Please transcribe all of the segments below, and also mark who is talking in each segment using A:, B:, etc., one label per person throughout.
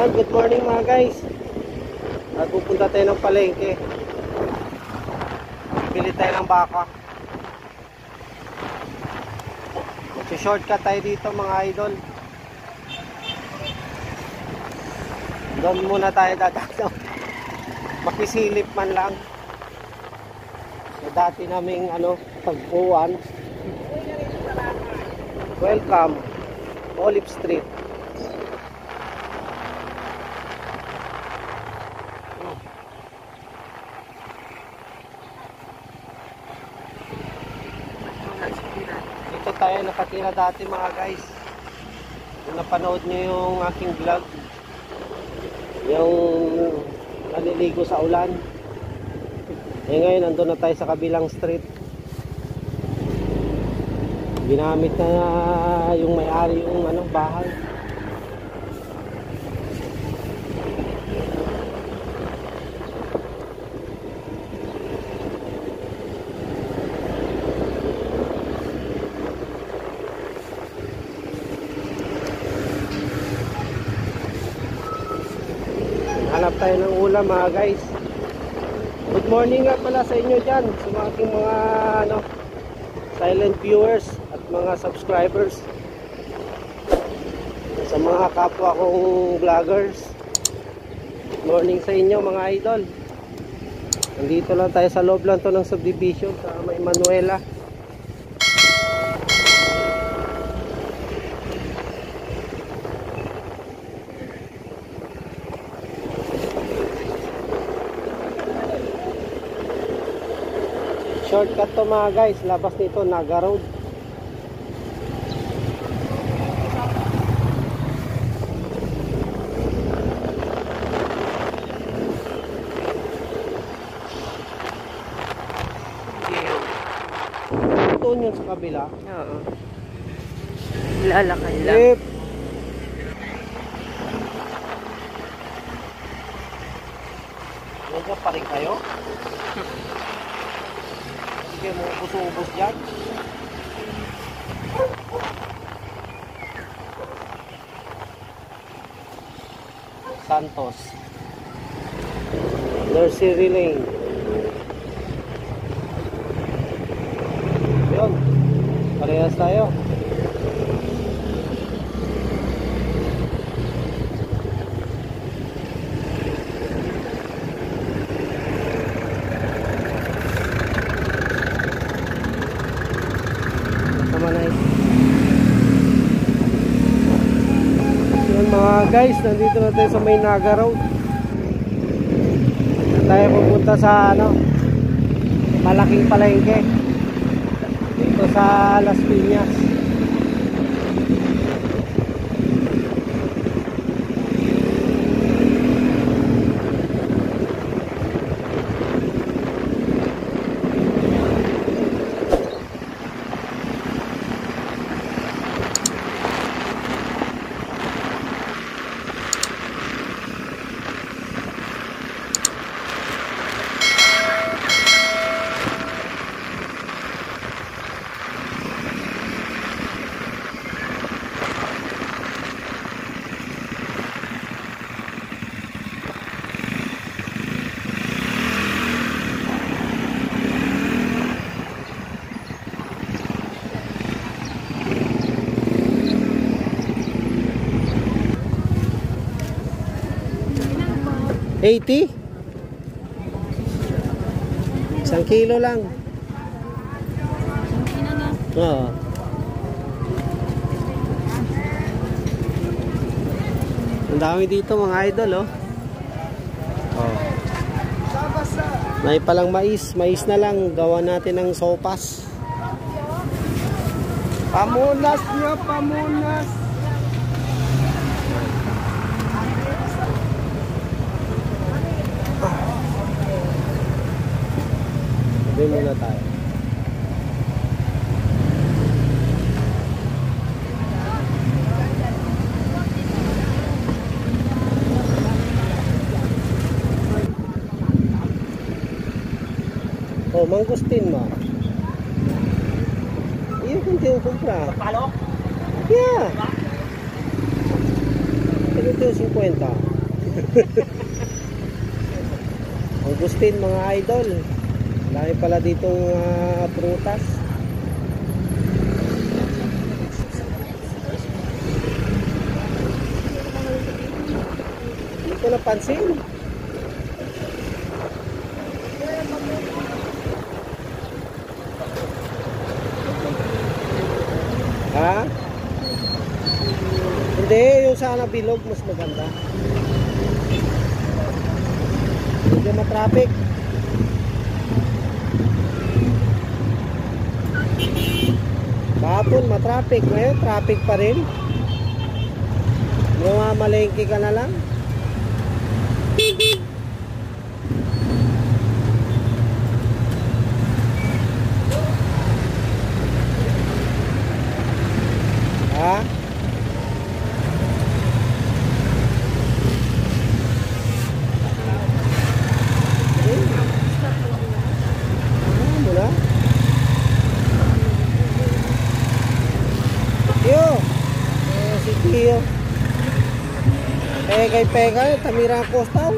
A: Yan, good morning mga guys. At pupunta tayo ng palengke. Bili tayo ng baka. Shortcut tayo dito mga idol. Doon muna tayo dadaan. Makisilip man lang. So, dati naming tagpuan. Welcome, Olive Street. Dito tayo nakatira dati mga guys. Kung napanood nyo yung aking vlog, yung naliligo sa ulan. Ngayon nandun na tayo sa kabilang street. Ginamit na yung may-ari yung bahay. Hanap tayo ng ulam mga guys. Good morning nga pala sa inyo dyan, sa mga aking mga silent viewers at mga subscribers, sa mga kapwa kong vloggers. Good morning sa inyo mga idol. Nandito lang tayo sa loob lang to ng subdivision sa May Manuela. Shortcut to mga guys, labas nito Naga Road. Doon yun sa kabila.
B: Oo. Lalakad lang.
A: Yep. Nandiyan pa rin kayo? Sige, mga ubos-ubos dyan. Santos Nursery Lane. Yun, parehas tayo. Mga guys, nandito na tayo sa May Naga Road. Tayo pupunta sa malaking palengke dito sa Las Piñas. $80? 1 kilo lang. Oo. Ang dami dito mga idol, oh. May palang mais na lang, gawa natin ng sopas. Pamunas niya, pamunas. Doon muna tayo. Oh, mangustin mo. Iyon kung tiyo kumpra.
C: Palo?
A: Yeah. Ito 50. Augustine mga idol. Dami pala ditong prutas. Hindi ko napansin. Ha? Hindi, yung sana bilog mas maganda. Hindi matraffic. Kahapon matraffic, ngayon traffic pa rin. Mamalengke ka na lang. Ha? Mula? Tiyo. Si Tiyo. Kay Pega, Tamira Costaw.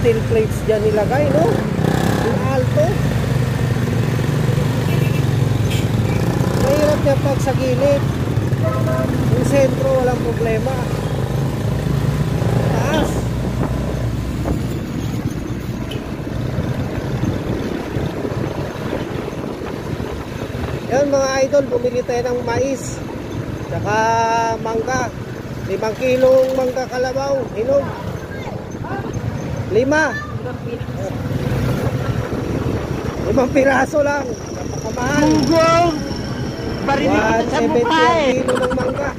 A: Steel plates dyan nilagay, no? Yung alto. Mahirap niya pag sa gilid. Yung sentro, walang problema. Taas. Yan mga idol, bumili tayo ng mais. Saka mangga. 5 kilong mangga kalabaw. Hinog. 5 piraso lang. Napakamahal.
B: Munggong! Barinig kita sa mukha eh.
A: 170 kilo ng mangga.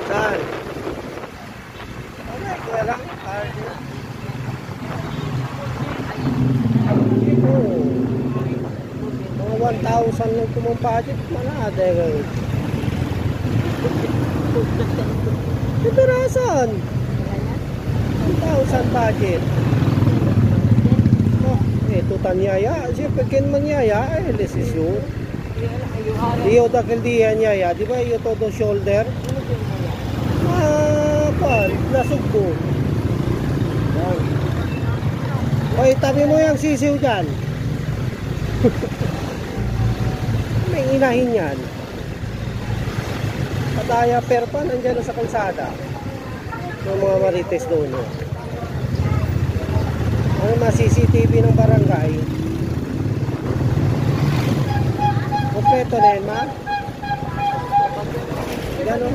A: Saan? Okay, kuya lang. Mga 1,000 lang kumang budget. Manade kayo. Pirasan 1,000 budget. Oh, ito tanyaya. Siyempre kin manyaya less is yun. Iyo dakil diyan yaya, di ba iyo todo shoulder? Pan, lasog ko. Yan. Oy, tabi mo yung sisiw dyan. May inahin yan. Pataya perpa, nandiyan sa kalsada. Yung mga marites doon. Ano mga CCTV ng barangay. Kompleto na yun, ma? Yan o.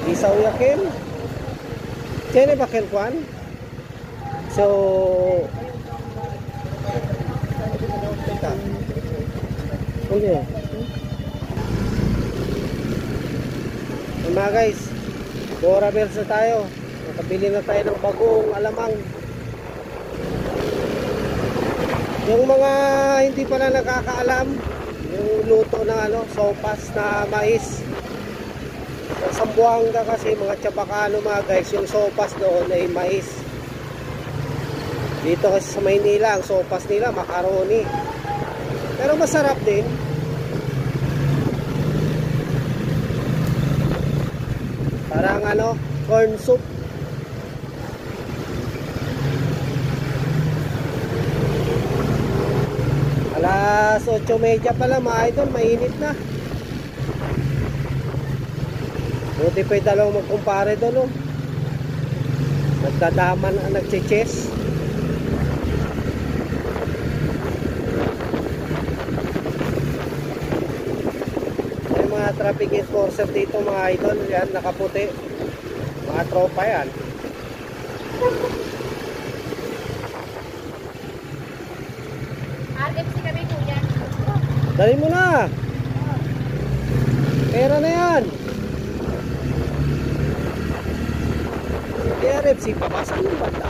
A: Isaw yakin. Tiene ba kelkwan? So, teka. Okay. Mga guys, Bora Bells na tayo. Nakabili na tayo ng bagong alamang. Yung mga hindi pala nakakaalam, yung luto ng sopas na mais. Sa Sambuanga kasi mga Chabacano mga guys, yung sopas doon ay mais. Dito kasi sa Maynila, ang sopas nila macaroni. Pero masarap din. Parang corn soup. Alas 8:30 pala mga idol, mainit na. Buti pa yung dalawang magkumpare doon. Nagdadaman, nagche-chess. Mga traffic enforcer dito mga idol, yan nakaputi, mga tropa yan.
C: RFC kami kuya.
A: Dali mo na. Pera na yan. RFC pa ba? Saan yung banda?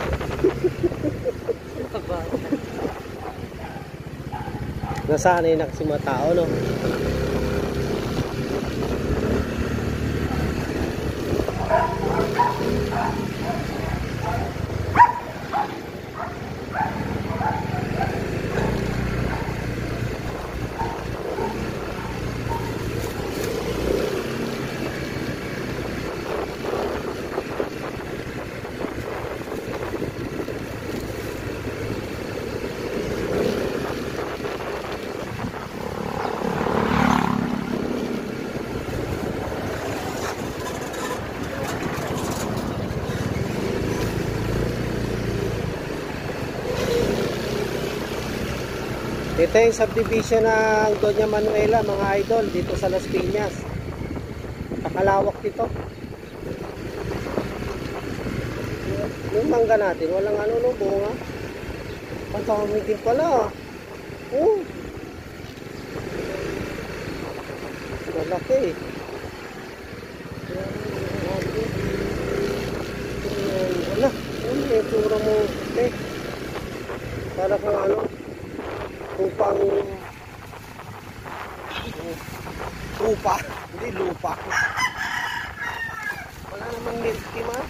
A: Nasanay na kasi mga tao, no? Ito yung subdivision ng Doña Manuela, mga idol, dito sa Las Piñas. Nakalawak dito. Yung mangga natin, walang ano no, bunga. Pantamitin pala. Oh. Malaki. Wala. Ano yung tura mo? Eh. Para kung ano. Upang lupa, hindi lupa. Wala namang milky man.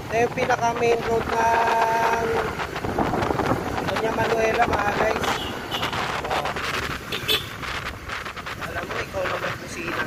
A: Ito yung pinaka main road ng Doña Manuela, mga guys. Alam mo, ikaw na mag-kusina.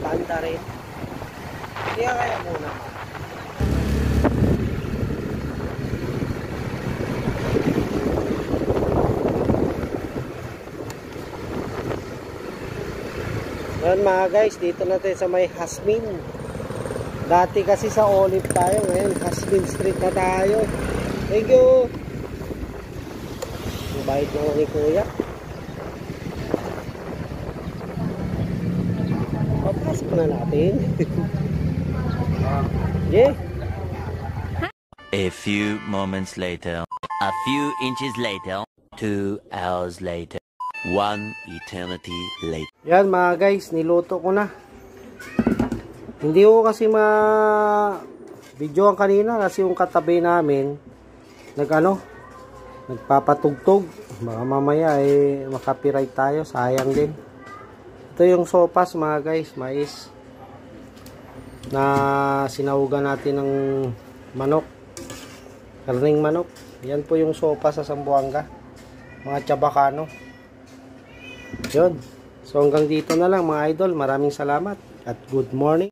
A: Panda rin. Hindi kaya muna. Ngayon mga guys, dito natin sa may Hasmin. Dati kasi sa Olive tayo, ngayon Hasmin Street na tayo. Thank you. Mabait mo ni Kuya. Papasok na natin. Yeah.
D: A few moments later, a few inches later, 2 hours later, 1 eternity later.
A: Yan mga guys, niluto ko na. Hindi ko kasi videoan kanina kasi yung katabi namin nagpapatugtog. Baka mamaya makapiright tayo, sayang din. Ito yung sopas mga guys, mais na sinahugan natin ng manok, karning manok. Yan po yung sopas sa Zamboanga, mga Chabacano. Yun. So hanggang dito na lang mga idol, maraming salamat at good morning.